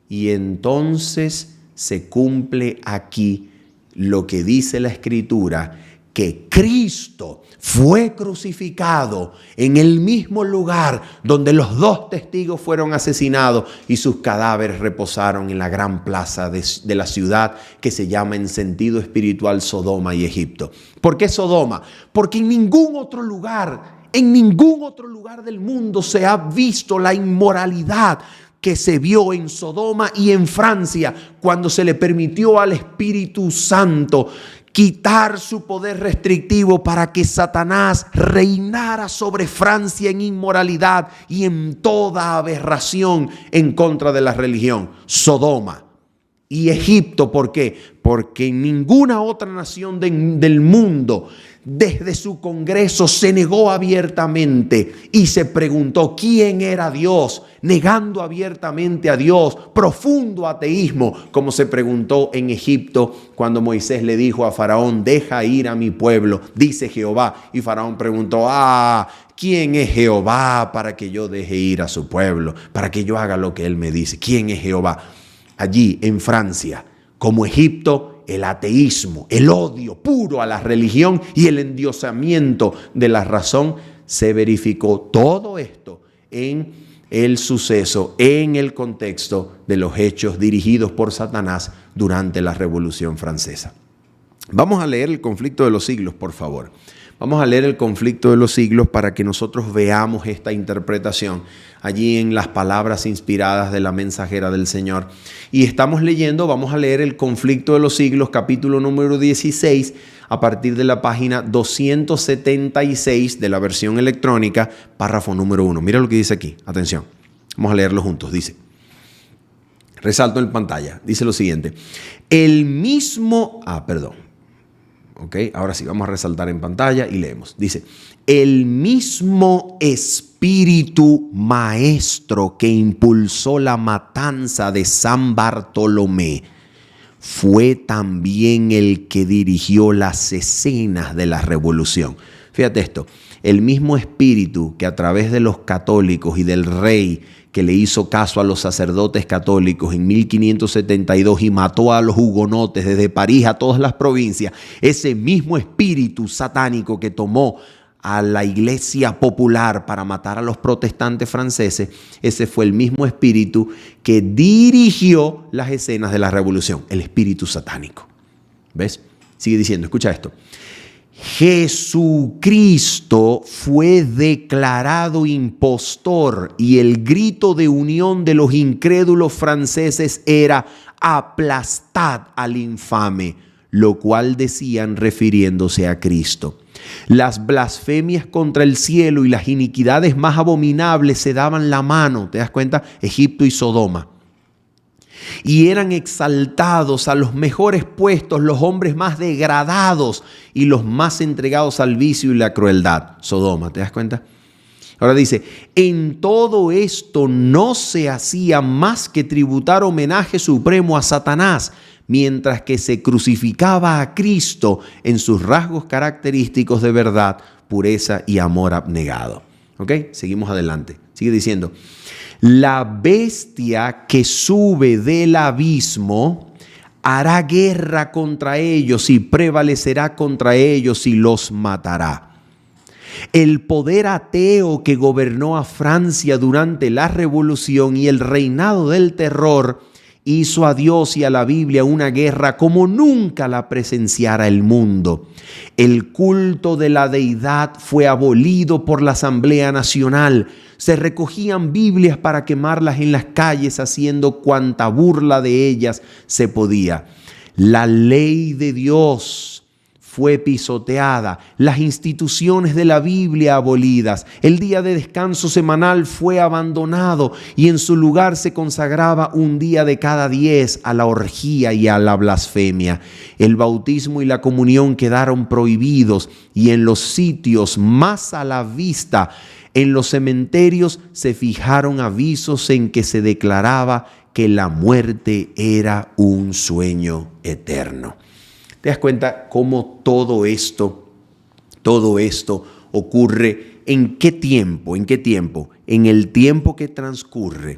Y entonces se cumple aquí lo que dice la Escritura, que Cristo fue crucificado en el mismo lugar donde los dos testigos fueron asesinados y sus cadáveres reposaron en la gran plaza de la ciudad que se llama en sentido espiritual Sodoma y Egipto. ¿Por qué Sodoma? Porque en ningún otro lugar del mundo se ha visto la inmoralidad que se vio en Sodoma y en Francia cuando se le permitió al Espíritu Santo quitar su poder restrictivo para que Satanás reinara sobre Francia en inmoralidad y en toda aberración en contra de la religión. Sodoma y Egipto, ¿por qué? Porque ninguna otra nación del mundo desde su Congreso se negó abiertamente y se preguntó quién era Dios, negando abiertamente a Dios, profundo ateísmo, como se preguntó en Egipto cuando Moisés le dijo a Faraón: deja ir a mi pueblo, dice Jehová. Y Faraón preguntó: ¿quién es Jehová para que yo deje ir a su pueblo, para que yo haga lo que él me dice? ¿Quién es Jehová? Allí en Francia, como Egipto, el ateísmo, el odio puro a la religión y el endiosamiento de la razón, se verificó todo esto en el suceso, en el contexto de los hechos dirigidos por Satanás durante la Revolución Francesa. Vamos a leer el conflicto de los siglos, por favor. Vamos a leer el conflicto de los siglos para que nosotros veamos esta interpretación allí en las palabras inspiradas de la mensajera del Señor. Y estamos leyendo, vamos a leer el conflicto de los siglos, capítulo número 16, a partir de la página 276 de la versión electrónica, párrafo número 1. Mira lo que dice aquí, atención, vamos a leerlo juntos. Dice, resalto en pantalla, dice lo siguiente: Ok, ahora sí, vamos a resaltar en pantalla y leemos. Dice, el mismo espíritu maestro que impulsó la matanza de San Bartolomé fue también el que dirigió las escenas de la revolución. Fíjate esto, el mismo espíritu que a través de los católicos y del rey que le hizo caso a los sacerdotes católicos en 1572 y mató a los hugonotes desde París a todas las provincias, ese mismo espíritu satánico que tomó a la iglesia popular para matar a los protestantes franceses, ese fue el mismo espíritu que dirigió las escenas de la revolución, el espíritu satánico. ¿Ves? Sigue diciendo, escucha esto. Jesucristo fue declarado impostor y el grito de unión de los incrédulos franceses era: aplastad al infame, lo cual decían refiriéndose a Cristo. Las blasfemias contra el cielo y las iniquidades más abominables se daban la mano, ¿te das cuenta? Egipto y Sodoma. Y eran exaltados a los mejores puestos los hombres más degradados y los más entregados al vicio y la crueldad. Sodoma, ¿te das cuenta? Ahora dice, en todo esto no se hacía más que tributar homenaje supremo a Satanás, mientras que se crucificaba a Cristo en sus rasgos característicos de verdad, pureza y amor abnegado. ¿Ok? Seguimos adelante. Sigue diciendo, la bestia que sube del abismo hará guerra contra ellos y prevalecerá contra ellos y los matará. El poder ateo que gobernó a Francia durante la Revolución y el reinado del terror hizo a Dios y a la Biblia una guerra como nunca la presenciara el mundo. El culto de la deidad fue abolido por la Asamblea Nacional. Se recogían Biblias para quemarlas en las calles, haciendo cuanta burla de ellas se podía. La ley de Dios fue pisoteada, las instituciones de la Biblia abolidas, el día de descanso semanal fue abandonado y en su lugar se consagraba un día de cada 10 a la orgía y a la blasfemia. El bautismo y la comunión quedaron prohibidos y en los sitios más a la vista, en los cementerios, se fijaron avisos en que se declaraba que la muerte era un sueño eterno. ¿Te das cuenta cómo todo esto ocurre? ¿En qué tiempo? ¿En qué tiempo? En el tiempo que transcurre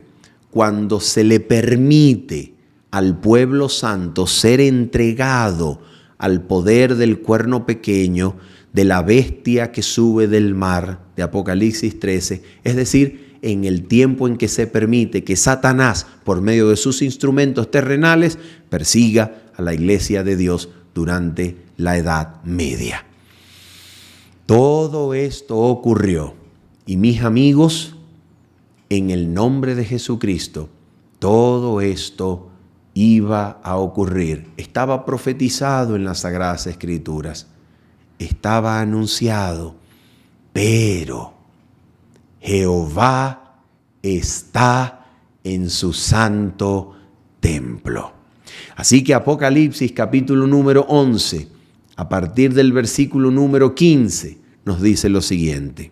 cuando se le permite al pueblo santo ser entregado al poder del cuerno pequeño, de la bestia que sube del mar, de Apocalipsis 13, es decir, en el tiempo en que se permite que Satanás, por medio de sus instrumentos terrenales, persiga a la iglesia de Dios durante la Edad Media. Todo esto ocurrió y mis amigos, en el nombre de Jesucristo, todo esto iba a ocurrir. Estaba profetizado en las Sagradas Escrituras. Estaba anunciado. Pero Jehová está en su santo templo. Así que Apocalipsis capítulo número 11, a partir del versículo número 15, nos dice lo siguiente.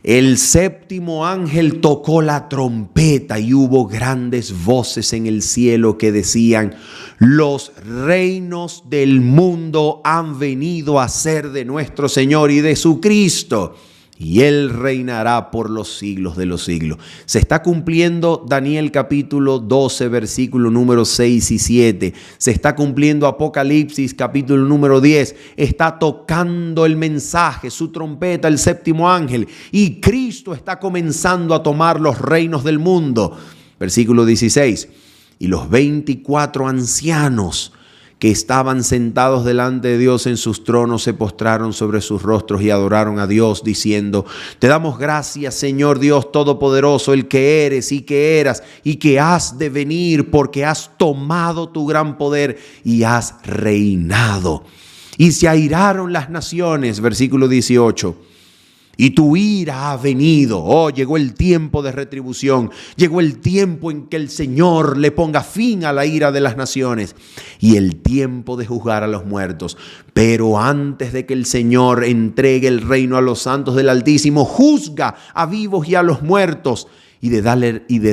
El séptimo ángel tocó la trompeta y hubo grandes voces en el cielo que decían: los reinos del mundo han venido a ser de nuestro Señor y de su Cristo, y Él reinará por los siglos de los siglos. Se está cumpliendo Daniel capítulo 12, versículo número 6 y 7. Se está cumpliendo Apocalipsis capítulo número 10. Está tocando el mensaje, su trompeta, el séptimo ángel. Y Cristo está comenzando a tomar los reinos del mundo. Versículo 16. Y los 24 ancianos que estaban sentados delante de Dios en sus tronos se postraron sobre sus rostros y adoraron a Dios diciendo: te damos gracias, Señor Dios Todopoderoso, el que eres y que eras y que has de venir, porque has tomado tu gran poder y has reinado. Y se airaron las naciones, versículo 18. Y tu ira ha venido. Oh, llegó el tiempo de retribución. Llegó el tiempo en que el Señor le ponga fin a la ira de las naciones y el tiempo de juzgar a los muertos. Pero antes de que el Señor entregue el reino a los santos del Altísimo, juzga a vivos y a los muertos y de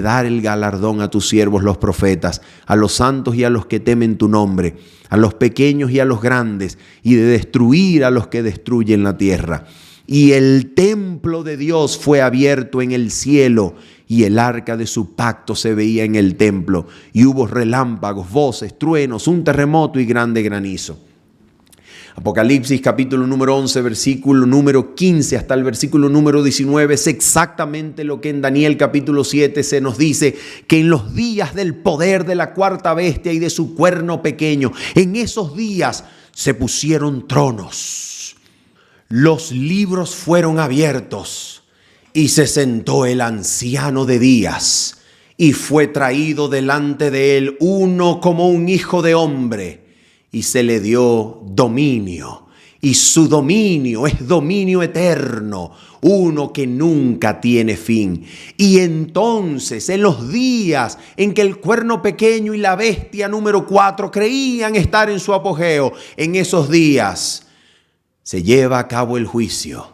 dar el galardón a tus siervos los profetas, a los santos y a los que temen tu nombre, a los pequeños y a los grandes, y de destruir a los que destruyen la tierra. Y el templo de Dios fue abierto en el cielo, y el arca de su pacto se veía en el templo, y hubo relámpagos, voces, truenos, un terremoto y grande granizo. Apocalipsis capítulo número 11, versículo número 15 hasta el versículo número 19 es exactamente lo que en Daniel capítulo 7 se nos dice, que en los días del poder de la cuarta bestia y de su cuerno pequeño, en esos días se pusieron tronos. Los libros fueron abiertos y se sentó el anciano de días y fue traído delante de él uno como un hijo de hombre y se le dio dominio, y su dominio es dominio eterno, uno que nunca tiene fin. Y entonces, en los días en que el cuerno pequeño y la bestia número 4 creían estar en su apogeo, en esos días se lleva a cabo el juicio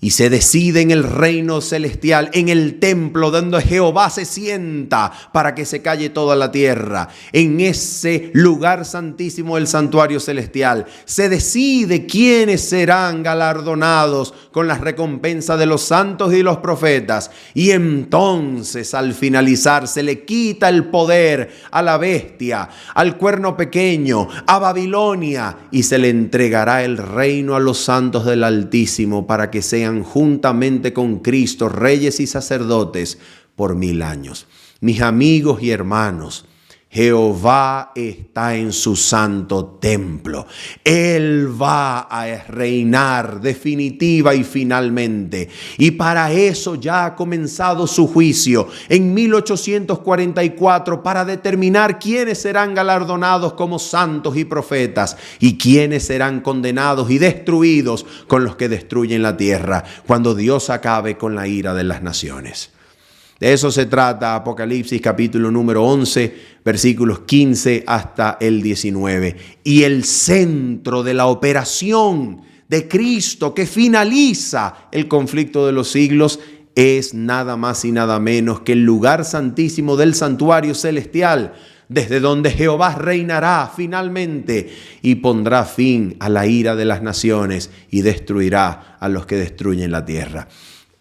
y se decide en el reino celestial, en el templo donde Jehová se sienta para que se calle toda la tierra. En ese lugar santísimo del santuario celestial se decide quiénes serán galardonados con las recompensas de los santos y los profetas. Y entonces, al finalizar, se le quita el poder a la bestia, al cuerno pequeño, a Babilonia, y se le entregará el reino a los santos del Altísimo para que sean juntamente con Cristo reyes y sacerdotes por 1000 años. Mis amigos y hermanos, Jehová está en su santo templo. Él va a reinar definitiva y finalmente. Y para eso ya ha comenzado su juicio en 1844 para determinar quiénes serán galardonados como santos y profetas y quiénes serán condenados y destruidos con los que destruyen la tierra cuando Dios acabe con la ira de las naciones. De eso se trata Apocalipsis capítulo número 11, versículos 15 hasta el 19. Y el centro de la operación de Cristo que finaliza el conflicto de los siglos es nada más y nada menos que el lugar santísimo del santuario celestial, desde donde Jehová reinará finalmente y pondrá fin a la ira de las naciones y destruirá a los que destruyen la tierra.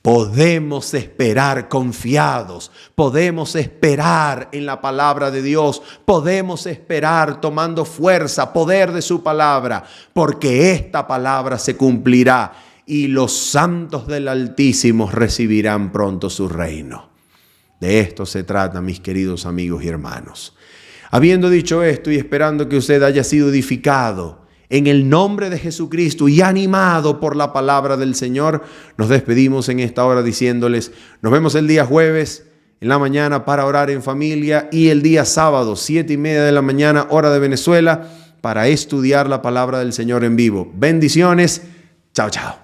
Podemos esperar confiados, podemos esperar en la palabra de Dios, podemos esperar tomando fuerza, poder de su palabra, porque esta palabra se cumplirá y los santos del Altísimo recibirán pronto su reino. De esto se trata, mis queridos amigos y hermanos. Habiendo dicho esto y esperando que usted haya sido edificado en el nombre de Jesucristo y animado por la palabra del Señor, nos despedimos en esta hora diciéndoles, nos vemos el día jueves en la mañana para orar en familia y el día sábado, 7:30 de la mañana, hora de Venezuela, para estudiar la palabra del Señor en vivo. Bendiciones. Chao, chao.